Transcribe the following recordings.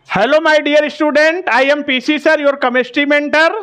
Hello my dear student, I am PC sir, your chemistry mentor.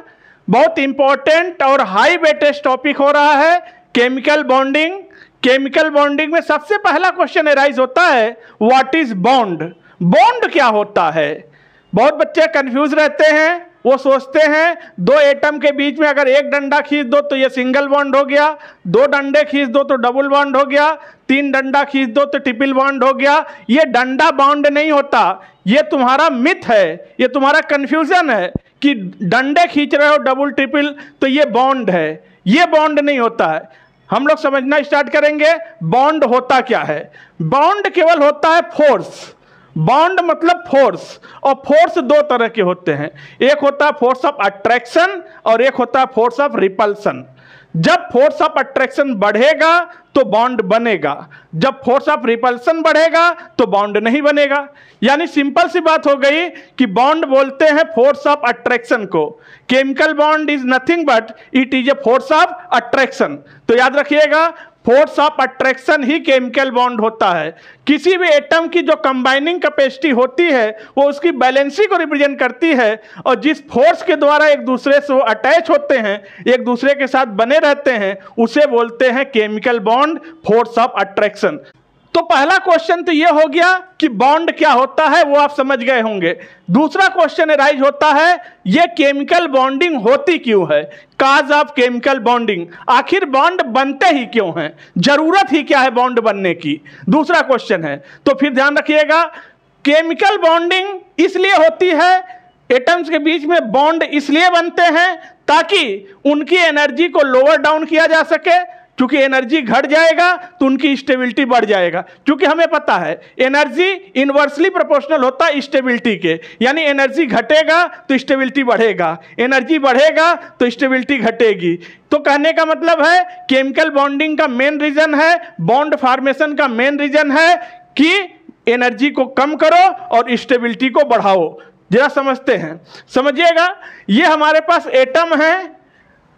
बहुत important और high weightage topic हो रहा है केमिकल बॉन्डिंग। केमिकल बॉन्डिंग में सबसे पहला क्वेश्चन अराइज होता है, व्हाट इज बॉन्ड। बॉन्ड क्या होता है? बहुत बच्चे कंफ्यूज रहते हैं। वो सोचते हैं दो एटम के बीच में अगर एक डंडा खींच दो तो ये सिंगल बॉन्ड हो गया, दो डंडे खींच दो तो डबल बॉन्ड हो गया, तीन डंडा खींच दो तो ट्रिपल बॉन्ड हो गया। ये डंडा बॉन्ड नहीं होता, ये तुम्हारा मिथ है, ये तुम्हारा कंफ्यूजन है कि डंडे खींच रहे हो डबल ट्रिपल तो ये बॉन्ड है। ये बॉन्ड नहीं होता है। हम लोग समझना स्टार्ट करेंगे बॉन्ड होता क्या है। बॉन्ड केवल होता है फोर्स। बॉन्ड मतलब फोर्स, और फोर्स दो तरह के होते हैं, एक होता है फोर्स ऑफ अट्रैक्शन और एक होता है फोर्स ऑफ रिपल्सन। जब फोर्स ऑफ अट्रैक्शन बढ़ेगा तो बॉन्ड बनेगा, जब फोर्स ऑफ रिपल्सन बढ़ेगा तो बॉन्ड नहीं बनेगा। यानी सिंपल सी बात हो गई कि बॉन्ड बोलते हैं फोर्स ऑफ अट्रैक्शन को। Chemical bond is nothing but it is a force of attraction. तो याद रखिएगा, force of attraction he chemical bond होता है। किसी भी एटम की जो कंबाइनिंग कैपेसिटी होती है वो उसकी बैलेंसी को रिप्रेजेंट करती है, और जिस फोर्स के द्वारा एक दूसरे से वो अटैच होते हैं, एक दूसरे के साथ बने रहते हैं, उसे बोलते हैं chemical bond, force of attraction. तो पहला क्वेश्चन तो ये हो गया कि बॉन्ड क्या होता है, वो आप समझ गए होंगे। दूसरा क्वेश्चन अराइज होता है, ये केमिकल बॉन्डिंग होती क्यों है, काज ऑफ केमिकल बॉन्डिंग। आखिर बॉन्ड बनते ही क्यों हैं, जरूरत ही क्या है बॉन्ड बनने की, दूसरा क्वेश्चन है। तो फिर ध्यान रखिएगा, केमिकल बॉन्डिंग इसलिए होती है, एटम्स के बीच में बॉन्ड इसलिए बनते हैं ताकि उनकी एनर्जी को लोअर डाउन किया जा सके। क्योंकि एनर्जी घट जाएगा तो उनकी स्टेबिलिटी बढ़ जाएगा। क्योंकि हमें पता है एनर्जी इनवर्सली प्रोपोर्शनल होता है स्टेबिलिटी के, यानी एनर्जी घटेगा तो स्टेबिलिटी बढ़ेगा, एनर्जी बढ़ेगा तो स्टेबिलिटी घटेगी। तो कहने का मतलब है केमिकल बॉन्डिंग का मेन रीजन है, बॉन्ड फॉर्मेशन का मेन रीजन है कि एनर्जी को कम करो और स्टेबिलिटी को बढ़ाओ। जरा समझते हैं, समझिएगा। ये हमारे पास एटम है,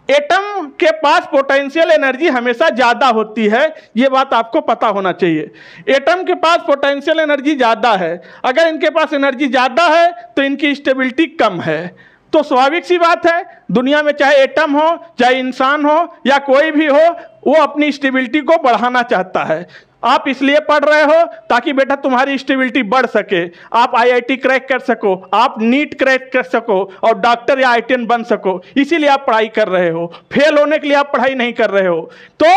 एटम के पास पोटेंशियल एनर्जी हमेशा ज़्यादा होती है, ये बात आपको पता होना चाहिए। एटम के पास पोटेंशियल एनर्जी ज़्यादा है, अगर इनके पास एनर्जी ज़्यादा है तो इनकी स्टेबिलिटी कम है। तो स्वाभाविक सी बात है, दुनिया में चाहे एटम हो, चाहे इंसान हो या कोई भी हो, वो अपनी स्टेबिलिटी को बढ़ाना चाहता है। आप इसलिए पढ़ रहे हो ताकि बेटा तुम्हारी स्टेबिलिटी बढ़ सके, आप आईआईटी क्रैक कर सको, आप नीट क्रैक कर सको और डॉक्टर या आईटीएन बन सको, इसीलिए आप पढ़ाई कर रहे हो। फेल होने के लिए आप पढ़ाई नहीं कर रहे हो। तो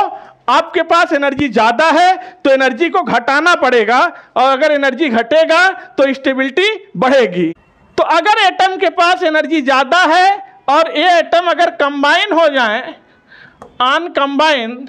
आपके पास एनर्जी ज़्यादा है तो एनर्जी को घटाना पड़ेगा, और अगर एनर्जी घटेगा तो स्टेबिलिटी बढ़ेगी। तो अगर एटम के पास एनर्जी ज़्यादा है और ये एटम अगर कंबाइन हो जाए, अनकंबाइन,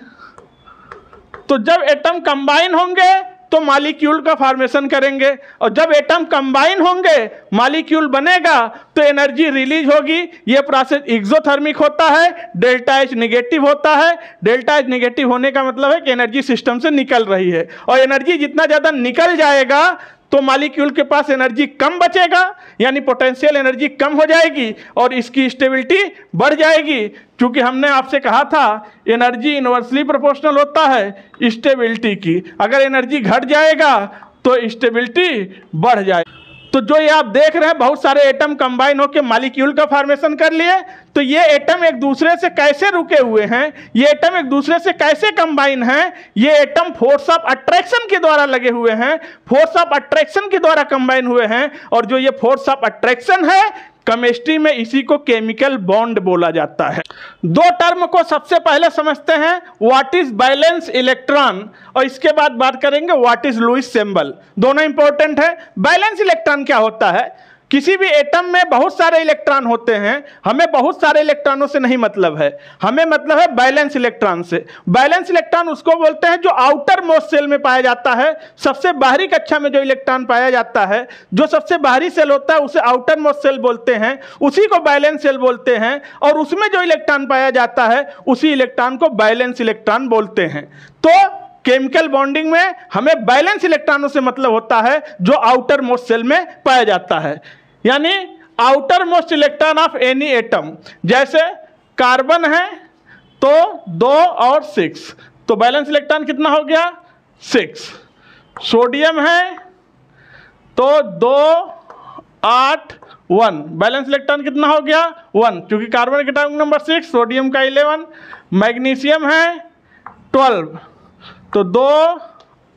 तो जब एटम कंबाइन होंगे तो मॉलिक्यूल का फॉर्मेशन करेंगे, और जब एटम कंबाइन होंगे मॉलिक्यूल बनेगा तो एनर्जी रिलीज होगी। ये प्रोसेस एक्सोथर्मिक होता है, डेल्टा एच नेगेटिव होता है। डेल्टा एच नेगेटिव होने का मतलब है कि एनर्जी सिस्टम से निकल रही है, और एनर्जी जितना ज़्यादा निकल जाएगा तो मॉलिक्यूल के पास एनर्जी कम बचेगा, यानी पोटेंशियल एनर्जी कम हो जाएगी और इसकी स्टेबिलिटी बढ़ जाएगी। क्योंकि हमने आपसे कहा था एनर्जी इनवर्सली प्रोपोर्शनल होता है स्टेबिलिटी की, अगर एनर्जी घट जाएगा तो स्टेबिलिटी बढ़ जाएगी। तो जो ये आप देख रहे हैं, बहुत सारे एटम कंबाइन होकर मॉलिक्यूल का फॉर्मेशन कर लिए। तो ये एटम एक दूसरे से कैसे रुके हुए हैं, ये एटम एक दूसरे से कैसे कंबाइन हैं, ये एटम फोर्स ऑफ अट्रैक्शन के द्वारा लगे हुए हैं, फोर्स ऑफ अट्रैक्शन के द्वारा कंबाइन हुए हैं। और जो ये फोर्स ऑफ अट्रैक्शन है, केमिस्ट्री में इसी को केमिकल बॉन्ड बोला जाता है। दो टर्म को सबसे पहले समझते हैं, व्हाट इज वैलेंस इलेक्ट्रॉन, और इसके बाद बात करेंगे व्हाट इज लुईस सिंबल। दोनों इंपॉर्टेंट है। वैलेंस इलेक्ट्रॉन क्या होता है? किसी भी एटम में बहुत सारे इलेक्ट्रॉन होते हैं, हमें बहुत सारे इलेक्ट्रॉनों से नहीं मतलब है, हमें मतलब है बैलेंस इलेक्ट्रॉन से। बैलेंस इलेक्ट्रॉन उसको बोलते हैं जो आउटर मोस्ट सेल में पाया जाता है, सबसे बाहरी कक्षा में जो इलेक्ट्रॉन पाया जाता है, जो सबसे बाहरी सेल होता है उसे आउटर मोस्ट सेल बोलते हैं, उसी को बैलेंस सेल बोलते हैं, और उसमें जो इलेक्ट्रॉन पाया जाता है उसी इलेक्ट्रॉन को बैलेंस इलेक्ट्रॉन बोलते हैं। तो केमिकल बॉन्डिंग में हमें बैलेंस इलेक्ट्रॉनों से मतलब होता है जो आउटर मोस्ट सेल में पाया जाता है, यानी outer most electron of any atom. जैसे कार्बन है तो 2 और 6, तो बैलेंस इलेक्ट्रॉन कितना हो गया? 6। सोडियम है तो 2 8 1, बैलेंस इलेक्ट्रॉन कितना हो गया 1, क्योंकि कार्बन का एटॉमिक नंबर 6, सोडियम का 11, मैग्नीशियम है 12, तो 2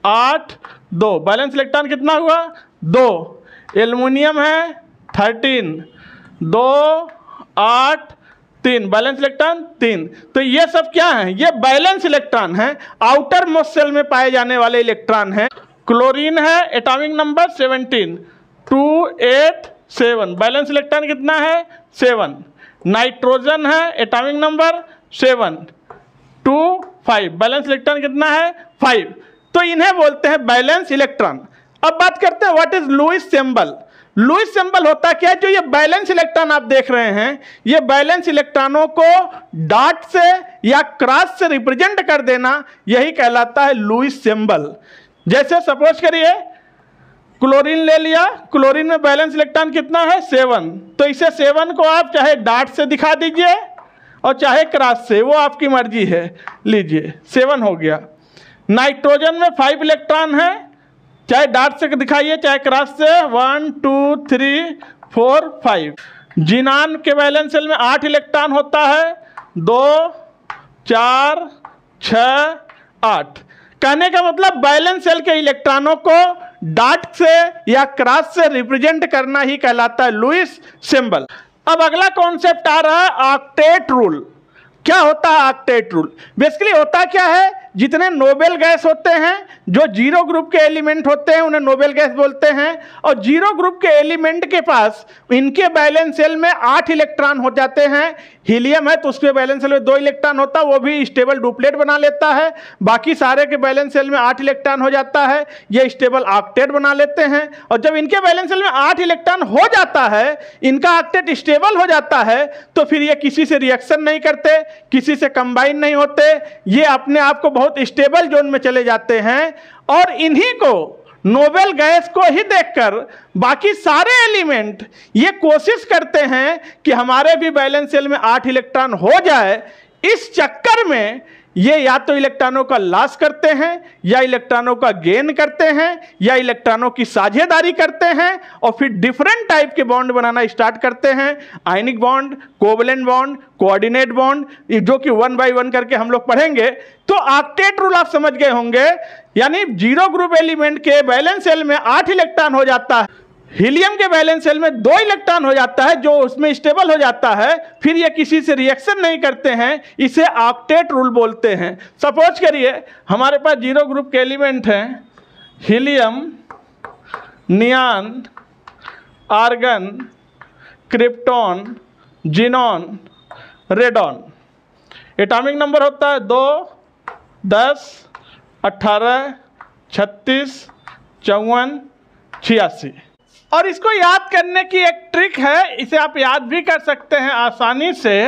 8 2, बैलेंस इलेक्ट्रॉन कितना हुआ 2, एल्युमिनियम है 13, 2 8 3, बैलेंस इलेक्ट्रॉन 3। तो ये सब क्या है, ये बैलेंस इलेक्ट्रॉन है, आउटर मोस्ट सेल में पाए जाने वाले इलेक्ट्रॉन हैं। क्लोरीन है एटॉमिक नंबर 17, 2 8 7, बैलेंस इलेक्ट्रॉन कितना है 7। नाइट्रोजन है एटॉमिक नंबर 7, 2 5, बैलेंस इलेक्ट्रॉन कितना है 5। तो इन्हें बोलते हैं बैलेंस इलेक्ट्रॉन। अब बात करते हैं what is Lewis symbol. Lewis symbol होता क्या है, जो ये बैलेंस इलेक्ट्रॉन आप देख रहे हैं, ये बैलेंस इलेक्ट्रॉनों को डॉट से या क्रॉस से रिप्रेजेंट कर देना, यही कहलाता है लुईस सिंबल। जैसे सपोज करिए क्लोरीन ले लिया, क्लोरीन में बैलेंस इलेक्ट्रॉन कितना है 7, तो इसे 7 को आप चाहे डॉट से दिखा दीजिए और चाहे क्रॉस से, वो आपकी मर्जी है, लीजिए 7 हो गया। नाइट्रोजन में 5 इलेक्ट्रॉन है, चाहे डॉट से दिखाइए चाहे क्रॉस से, 1 2 3 4 5। जिनान के बैलेंस सेल में 8 इलेक्ट्रॉन होता है, 2 4 6 8। कहने का मतलब बैलेंस सेल के इलेक्ट्रॉनों को डॉट से या क्रॉस से रिप्रेजेंट करना ही कहलाता है लुईस सिंबल। अब अगला कॉन्सेप्ट आ रहा है ऑक्टेट रूल। क्या होता है ऑक्टेट रूल? बेसिकली होता क्या है, जितने नोबेल गैस होते हैं, जो जीरो ग्रुप के एलिमेंट होते हैं उन्हें नोबेल गैस बोलते हैं, और जीरो ग्रुप के एलिमेंट के पास इनके बैलेंस सेल में 8 इलेक्ट्रॉन हो जाते हैं। हीलियम है तो उसके बैलेंस सेल में 2 इलेक्ट्रॉन होता है, वो भी स्टेबल डुप्लेट बना लेता है। बाकी सारे के बैलेंस सेल में 8 इलेक्ट्रॉन हो जाता है, ये स्टेबल ऑक्टेट बना लेते हैं। और जब इनके बैलेंस सेल में 8 इलेक्ट्रॉन हो जाता है, इनका ऑक्टेट स्टेबल हो जाता है, तो फिर ये किसी से रिएक्शन नहीं करते, किसी से कंबाइन नहीं होते, ये अपने आप को बहुत स्टेबल जोन में चले जाते हैं। और इन्हीं को नोबेल गैस को ही देखकर बाकी सारे एलिमेंट ये कोशिश करते हैं कि हमारे भी बैलेंस सेल में 8 इलेक्ट्रॉन हो जाए। इस चक्कर में ये या तो इलेक्ट्रॉनों का लॉस करते हैं, या इलेक्ट्रॉनों का गेन करते हैं, या इलेक्ट्रॉनों की साझेदारी करते हैं, और फिर डिफरेंट टाइप के बॉन्ड बनाना स्टार्ट करते हैं। Ionic bond, covalent bond, coordinate bond, जो कि 1 बाय 1 करके हम लोग पढ़ेंगे। तो ऑक्टेट रूल आप समझ गए होंगे, यानी जीरो ग्रुप एलिमेंट के बैलेंस सेल में 8 इलेक्ट्रॉन हो जाता है, हीलियम के बैलेंस सेल में 2 इलेक्ट्रॉन हो जाता है, जो उसमें स्टेबल हो जाता है, फिर ये किसी से रिएक्शन नहीं करते हैं, इसे ऑक्टेट रूल बोलते हैं। सपोज करिए हमारे पास जीरो ग्रुप के एलिमेंट हैं, helium, neon, argon, krypton, xenon, radon. Atomic number होता है 2 10 18 36 54 86। और इसको याद करने की एक ट्रिक है, इसे आप याद भी कर सकते हैं आसानी से।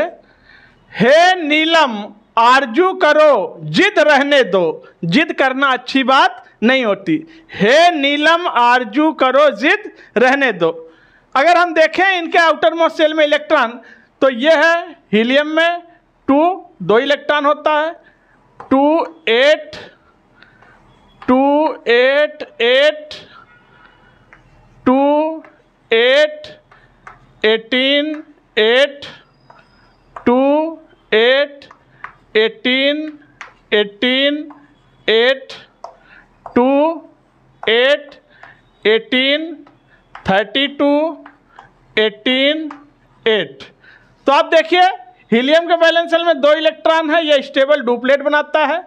हे नीलम आरजू करो जिद रहने दो, जिद करना अच्छी बात नहीं होती। हे नीलम आरजू करो जिद रहने दो। अगर हम देखें इनके आउटर मोस्ट सेल में इलेक्ट्रॉन, तो ये है हीलियम में 2 इलेक्ट्रॉन होता है, 2 8 2 8 8 2 8 18 8 2 8 18 18 8 2 8 18 32 18 8। तो आप देखिए हीलियम के बैलेंस सेल में 2 इलेक्ट्रॉन है, यह स्टेबल डुप्लेट बनाता है।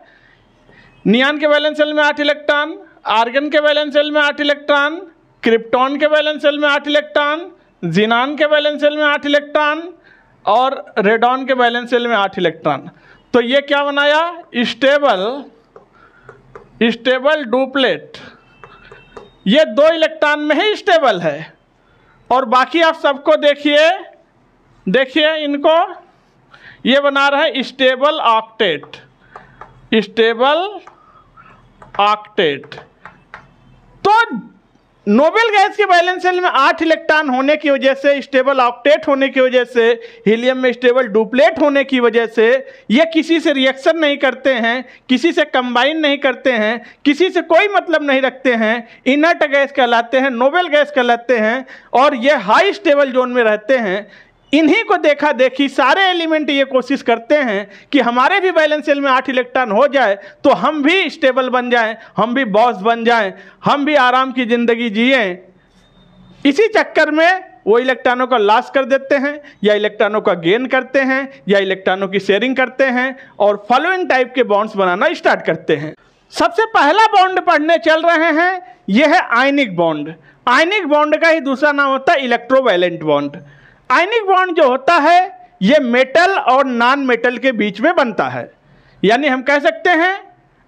नियॉन के बैलेंस सेल में 8 इलेक्ट्रॉन, आर्गन के बैलेंस सेल में 8 इलेक्ट्रॉन, क्रिप्टॉन के बैलेंस सेल में 8 इलेक्ट्रॉन, जिनान के बैलेंस सेल में 8 इलेक्ट्रॉन, और रेडॉन के बैलेंस सेल में 8 इलेक्ट्रॉन। तो ये क्या बनाया, स्टेबल डुप्लेट। ये 2 इलेक्ट्रॉन में ही स्टेबल है, और बाकी आप सबको देखिए इनको, ये बना रहा है स्टेबल ऑक्टेट। तो नोबेल गैस के वैलेंस शेल में 8 इलेक्ट्रॉन होने की वजह से, स्टेबल ऑक्टेट होने की वजह से, हीलियम में स्टेबल डुप्लेट होने की वजह से ये किसी से रिएक्शन नहीं करते हैं, किसी से कंबाइन नहीं करते हैं, किसी से कोई मतलब नहीं रखते हैं, इनर्ट गैस कहलाते हैं, नोबेल गैस कहलाते हैं और ये हाई स्टेबल जोन में रहते हैं। इन्हीं को देखा देखी सारे एलिमेंट ये कोशिश करते हैं कि हमारे भी वैलेंस शेल में 8 इलेक्ट्रॉन हो जाए तो हम भी स्टेबल बन जाएं, हम भी बॉस बन जाएं, हम भी आराम की ज़िंदगी जिएं। इसी चक्कर में वो इलेक्ट्रॉनों का लॉस कर देते हैं या इलेक्ट्रॉनों का गेन करते हैं या इलेक्ट्रॉनों की शेयरिंग करते हैं और फॉलोइंग टाइप के बॉन्ड्स बनाना स्टार्ट करते हैं। सबसे पहला बॉन्ड पढ़ने चल रहे हैं, यह है आयनिक बॉन्ड। आयनिक बॉन्ड का ही दूसरा नाम होता है इलेक्ट्रोवैलेंट बॉन्ड। आयनिक बॉन्ड जो होता है ये मेटल और नॉन मेटल के बीच में बनता है, यानी हम कह सकते हैं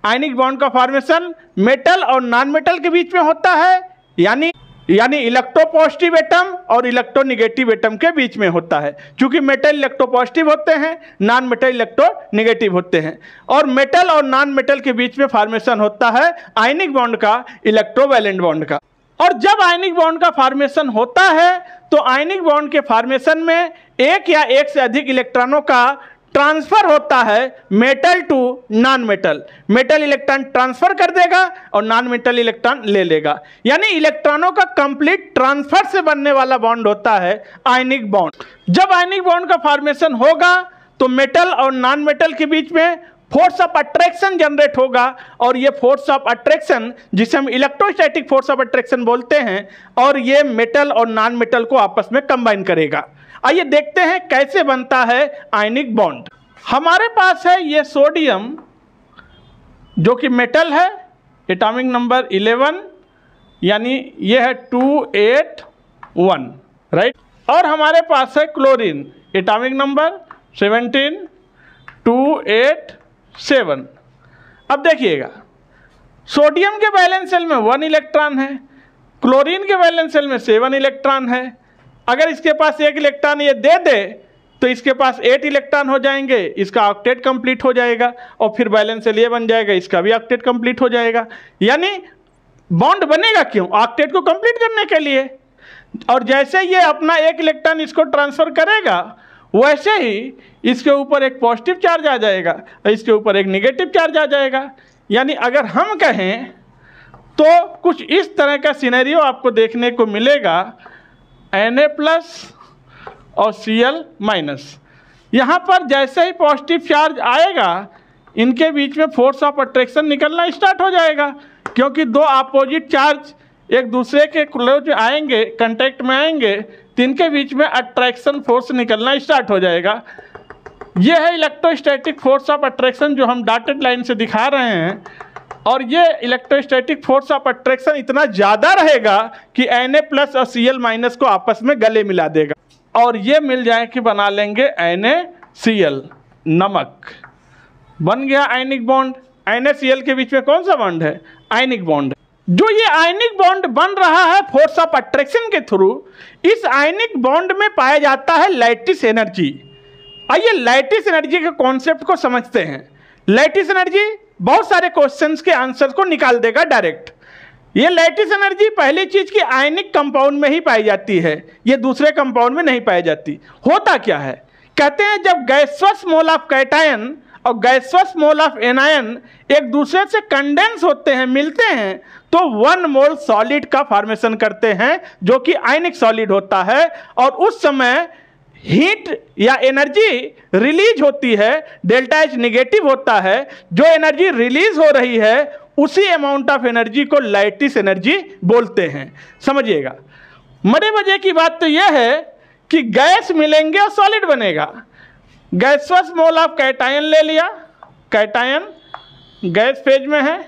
आयनिक बॉन्ड का फॉर्मेशन मेटल और नॉन मेटल के बीच में होता है, यानी इलेक्ट्रोपॉजिटिव एटम और इलेक्ट्रोनेगेटिव एटम के बीच में होता है। क्योंकि मेटल इलेक्ट्रोपॉजिटिव होते हैं, नॉन मेटल इलेक्ट्रोनेगेटिव होते हैं और मेटल और नॉन मेटल के बीच में फॉर्मेशन होता है आयनिक बॉन्ड का, इलेक्ट्रोवैलेंट बॉन्ड का। और जब आयनिक बॉन्ड का फॉर्मेशन होता है तो आयनिक बॉन्ड के फॉर्मेशन में एक या एक से अधिक इलेक्ट्रॉनों का ट्रांसफर होता है metal to non metal. Metal electron transfer कर देगा और नॉन मेटल इलेक्ट्रॉन ले लेगा, यानी इलेक्ट्रॉनों का कंप्लीट ट्रांसफर से बनने वाला बॉन्ड होता है आयनिक बॉन्ड। जब आयनिक बॉन्ड का फॉर्मेशन होगा तो मेटल और नॉन मेटल के बीच में फोर्स ऑफ अट्रैक्शन जनरेट होगा और ये फोर्स ऑफ अट्रैक्शन, जिसे हम इलेक्ट्रोस्टैटिक फोर्स ऑफ अट्रैक्शन बोलते हैं, और ये मेटल और नॉन मेटल को आपस में कंबाइन करेगा। आइए देखते हैं कैसे बनता है आयनिक बॉन्ड। हमारे पास है ये सोडियम जो कि मेटल है, एटॉमिक नंबर 11, यानी ये है 281, राइट। और हमारे पास है क्लोरीन, एटॉमिक नंबर 17, 287। अब देखिएगा, सोडियम के वैलेंस शेल में 1 इलेक्ट्रॉन है, क्लोरीन के वैलेंस शेल में 7 इलेक्ट्रॉन है। अगर इसके पास 1 इलेक्ट्रॉन ये दे दे तो इसके पास 8 इलेक्ट्रॉन हो जाएंगे, इसका ऑक्टेट कंप्लीट हो जाएगा और फिर बैलेंस शेल ये बन जाएगा, इसका भी ऑक्टेट कंप्लीट हो जाएगा। यानी बॉन्ड बनेगा क्यों? ऑक्टेट को कंप्लीट करने के लिए। और जैसे ये अपना 1 इलेक्ट्रॉन इसको ट्रांसफर करेगा वैसे ही इसके ऊपर एक पॉजिटिव चार्ज आ जाएगा और इसके ऊपर एक नेगेटिव चार्ज आ जाएगा। यानी अगर हम कहें तो कुछ इस तरह का सिनेरियो आपको देखने को मिलेगा, Na+ और Cl-। यहाँ पर जैसे ही पॉजिटिव चार्ज आएगा इनके बीच में फोर्स ऑफ अट्रैक्शन निकलना स्टार्ट हो जाएगा, क्योंकि दो अपोजिट चार्ज एक दूसरे के क्लोज आएंगे, कांटेक्ट में आएंगे, तो इनके बीच में अट्रैक्शन फोर्स निकलना स्टार्ट हो जाएगा। यह है इलेक्ट्रोस्टैटिक फोर्स ऑफ अट्रैक्शन जो हम डॉटेड लाइन से दिखा रहे हैं। और ये इलेक्ट्रोस्टैटिक फोर्स ऑफ अट्रैक्शन इतना ज़्यादा रहेगा कि Na+ और Cl- को आपस में गले मिला देगा और ये मिल जाए कि बना लेंगे NaCl, नमक। बन गया आयनिक बॉन्ड। NaCl के बीच में कौन सा बॉन्ड है? Ionic bond. जो ये आयनिक बॉन्ड बन रहा है फोर्स ऑफ अट्रैक्शन के थ्रू, इस आयनिक बॉन्ड में पाया जाता है लैटिस एनर्जी। आइए लैटिस एनर्जी के कॉन्सेप्ट को समझते हैं। लैटिस एनर्जी बहुत सारे क्वेश्चंस के आंसर को निकाल देगा डायरेक्ट। ये लैटिस एनर्जी पहली चीज की आयनिक कंपाउंड में ही पाई जाती है, ये दूसरे कंपाउंड में नहीं पाई जाती। होता क्या है? कहते हैं जब गैसोस मोल ऑफ कैटायन और गैसोस मोल ऑफ एनायन एक दूसरे से कंडेंस होते हैं, मिलते हैं, तो 1 मोल सॉलिड का फॉर्मेशन करते हैं जो कि आयनिक सॉलिड होता है। और उस समय हीट या एनर्जी रिलीज होती है, ΔH नेगेटिव होता है। जो एनर्जी रिलीज हो रही है उसी अमाउंट ऑफ एनर्जी को लैटिस एनर्जी बोलते हैं। समझिएगा, मजे मजे की बात तो यह है कि गैस मिलेंगे और सॉलिड बनेगा। गैसोस मोल ऑफ कैटायन ले लिया, कैटायन गैस फेज में है,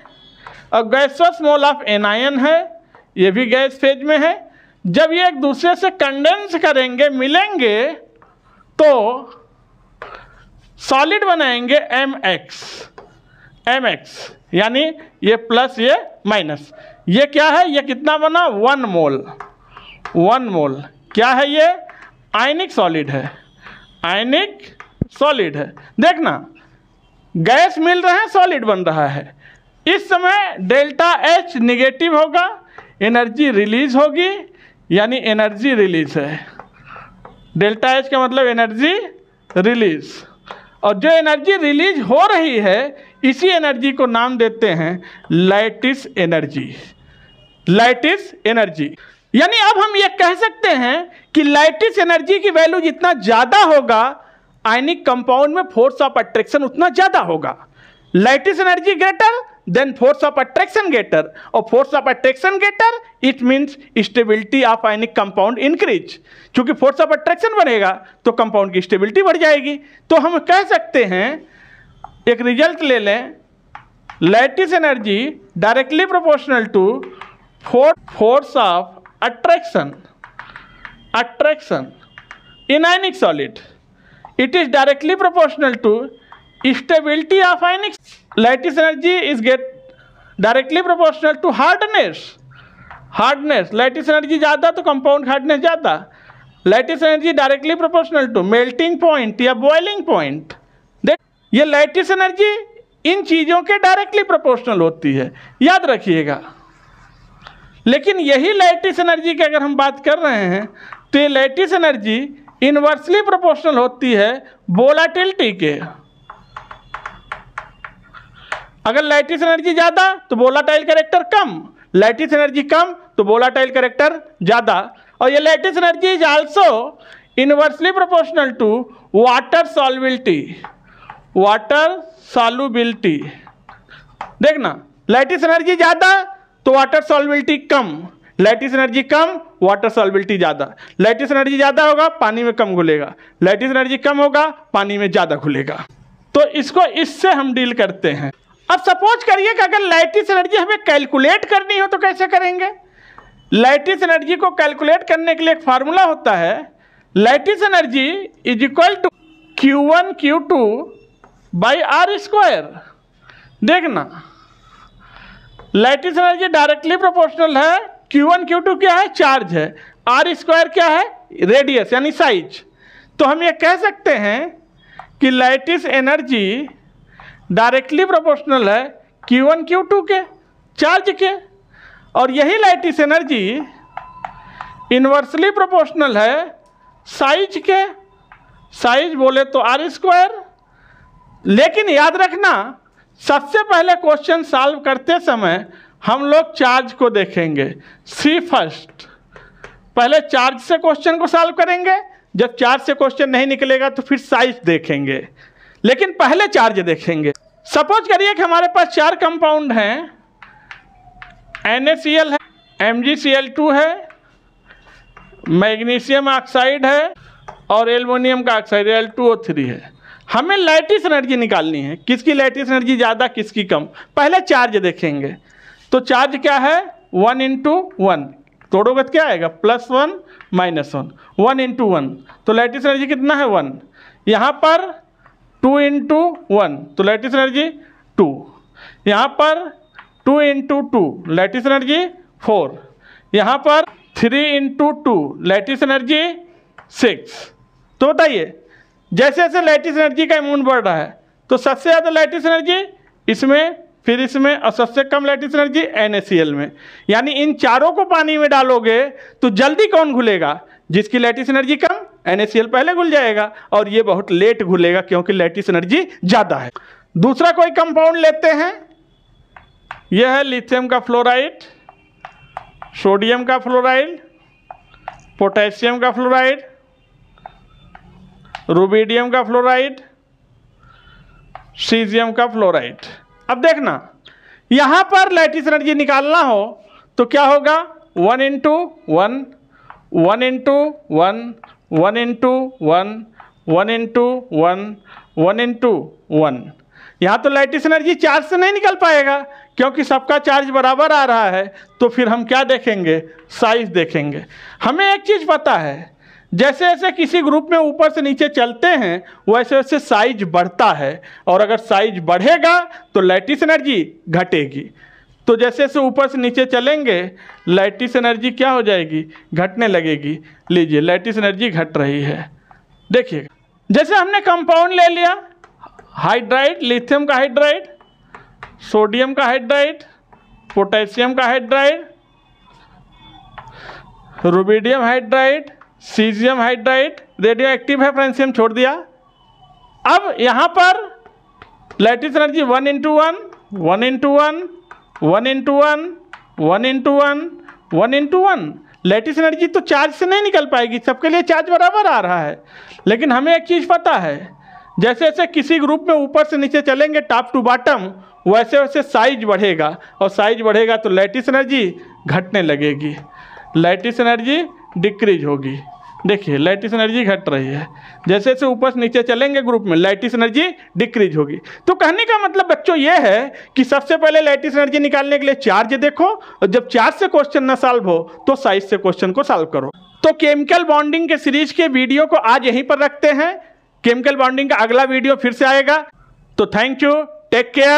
और गैसोस मोल ऑफ एनायन है, ये भी गैस फेज में है। जब ये एक दूसरे से कंडेंस करेंगे, मिलेंगे, तो सॉलिड बनाएंगे MX, यानी ये प्लस ये माइनस। ये क्या है? ये कितना बना? 1 मोल। क्या है ये? आयनिक सॉलिड है, आयनिक सॉलिड है। देखना, गैस मिल रहे हैं, सॉलिड बन रहा है। इस समय ΔH नेगेटिव होगा, एनर्जी रिलीज होगी, यानी एनर्जी रिलीज है। डेल्टा एच का मतलब एनर्जी रिलीज। और जो एनर्जी रिलीज हो रही है इसी एनर्जी को नाम देते हैं लैटिस एनर्जी। लैटिस एनर्जी यानी अब हम ये कह सकते हैं कि लैटिस एनर्जी की वैल्यू जितना ज़्यादा होगा आयनिक कंपाउंड में फोर्स ऑफ अट्रैक्शन उतना ज़्यादा होगा। Lattice energy greater than force of attraction greater, और force of attraction greater it means stability of ionic compound increase. क्योंकि फोर्स ऑफ अट्रैक्शन बढ़ेगा तो कंपाउंड की स्टेबिलिटी बढ़ जाएगी। तो हम कह सकते हैं, एक रिजल्ट ले लें, lattice energy directly proportional to force of attraction in ionic solid. It is directly proportional to stability of ionic. Lattice energy is directly proportional to hardness. Lattice energy ज़्यादा तो compound hardness ज़्यादा। Lattice energy directly proportional to melting point या boiling point। देख, ये lattice energy इन चीज़ों के directly proportional होती है, याद रखिएगा। लेकिन यही लैटिस एनर्जी की अगर हम बात कर रहे हैं तो ये लैटिस एनर्जी इनवर्सली प्रोपोर्शनल होती है वोलाटिलिटी के। अगर लैटिस एनर्जी ज़्यादा तो वोलाटाइल कैरेक्टर कम, लैटिस एनर्जी कम तो वोलाटाइल कैरेक्टर ज़्यादा। और ये lattice energy is also inversely proportional to water solubility. देखना, लैटिस एनर्जी ज़्यादा तो वाटर सॉल्युबिलिटी कम, लैटिस एनर्जी कम वाटर सॉल्युबिलिटी ज़्यादा। लैटिस एनर्जी ज़्यादा होगा पानी में कम घुलेगा, लैटिस एनर्जी कम होगा पानी में ज़्यादा घुलेगा। तो इससे हम डील करते हैं। अब सपोज करिए कि अगर लैटिस एनर्जी हमें कैलकुलेट करनी हो तो कैसे करेंगे। लैटिस एनर्जी को कैलकुलेट करने के लिए एक फार्मूला होता है, lattice energy is equal to Q1 Q2 by r square. देखना, लैटिस एनर्जी डायरेक्टली प्रोपोर्शनल है, Q1 Q2 क्या है, चार्ज है, आर स्क्वायर क्या है, रेडियस यानी साइज। तो हम ये कह सकते हैं कि लैटिस एनर्जी डायरेक्टली प्रोपोर्शनल है Q1 Q2 के चार्ज के, और यही लैटिस एनर्जी इनवर्सली प्रोपोर्शनल है साइज के। साइज बोले तो आर स्क्वायर। लेकिन याद रखना, सबसे पहले क्वेश्चन सॉल्व करते समय हम लोग चार्ज को देखेंगे, सी फर्स्ट। पहले चार्ज से क्वेश्चन को सॉल्व करेंगे, जब चार्ज से क्वेश्चन नहीं निकलेगा तो फिर साइज देखेंगे, लेकिन पहले चार्ज देखेंगे। सपोज करिए कि हमारे पास 4 कंपाउंड हैं, NaCl है, MgCl2 है, मैग्नीशियम ऑक्साइड है और एल्युमिनियम का ऑक्साइड Al2O3 है। हमें लैटिस एनर्जी निकालनी है, किसकी लैटिस एनर्जी ज़्यादा किसकी कम। पहले चार्ज देखेंगे, तो चार्ज क्या है 1 × 1, तोड़ोगे तो क्या आएगा +1 -1, 1 × 1, तो लैटिस एनर्जी कितना है 1। यहाँ पर 2 × 1 तो लैटिस एनर्जी 2, यहाँ पर 2 × 2 लैटिस एनर्जी 4, यहाँ पर 3 × 2 लैटिस एनर्जी 6। तो बताइए, जैसे जैसे लैटिस एनर्जी का अमाउंट बढ़ रहा है तो सबसे ज़्यादा लैटिस एनर्जी इसमें, फिर इसमें, और सबसे कम लैटिस एनर्जी NaCl में। यानी इन चारों को पानी में डालोगे तो जल्दी कौन घुलेगा, जिसकी लैटिस एनर्जी कम, NaCl पहले घुल जाएगा, और ये बहुत लेट घुलेगा क्योंकि लैटिस एनर्जी ज़्यादा है। दूसरा कोई कंपाउंड लेते हैं, यह है लिथियम का फ्लोराइड, सोडियम का फ्लोराइड, पोटेशियम का फ्लोराइड, रुबिडियम का फ्लोराइड, सीजियम का फ्लोराइड। अब देखना, यहाँ पर लैटिस एनर्जी निकालना हो तो क्या होगा 1 × 1, 1 × 1, 1 × 1, 1 × 1, 1 × 1। यहाँ तो लैटिस एनर्जी चार्ज से नहीं निकल पाएगा क्योंकि सबका चार्ज बराबर आ रहा है। तो फिर हम क्या देखेंगे, साइज देखेंगे। हमें एक चीज़ पता है, जैसे जैसे किसी ग्रुप में ऊपर से नीचे चलते हैं वैसे वैसे साइज बढ़ता है, और अगर साइज बढ़ेगा तो लैटिस एनर्जी घटेगी। तो जैसे जैसे ऊपर से नीचे चलेंगे लैटिस एनर्जी क्या हो जाएगी, घटने लगेगी। लीजिए, लैटिस एनर्जी घट रही है। देखिए, जैसे हमने कंपाउंड ले लिया, हाइड्राइड, लिथियम का हाइड्राइड, सोडियम का हाइड्राइड, पोटेशियम का hydride, rubidium hydride, caesium hydride radio active है, फ्रेंड्स, छोड़ दिया। अब यहाँ पर लैटिस एनर्जी 1:1, 1:1, 1:1, 1:1, 1:1। लैटिस एनर्जी तो चार्ज से नहीं निकल पाएगी, सबके लिए चार्ज बराबर आ रहा है। लेकिन हमें एक चीज़ पता है, जैसे जैसे किसी ग्रुप में ऊपर से नीचे चलेंगे टॉप टू बॉटम, वैसे वैसे साइज बढ़ेगा, और साइज बढ़ेगा तो लैटिस एनर्जी घटने लगेगी, लैटिस एनर्जी डिक्रीज होगी। देखिए लैटिस एनर्जी घट रही है, जैसे जैसे ऊपर से नीचे चलेंगे ग्रुप में लैटिस एनर्जी डिक्रीज होगी। तो कहने का मतलब बच्चों ये है कि सबसे पहले लैटिस एनर्जी निकालने के लिए चार्ज देखो, और जब चार्ज से क्वेश्चन ना सॉल्व हो तो साइज से क्वेश्चन को सॉल्व करो। तो केमिकल बॉन्डिंग के सीरीज के वीडियो को आज यहीं पर रखते हैं। केमिकल बॉन्डिंग का अगला वीडियो फिर से आएगा। तो थैंक यू, टेक केयर।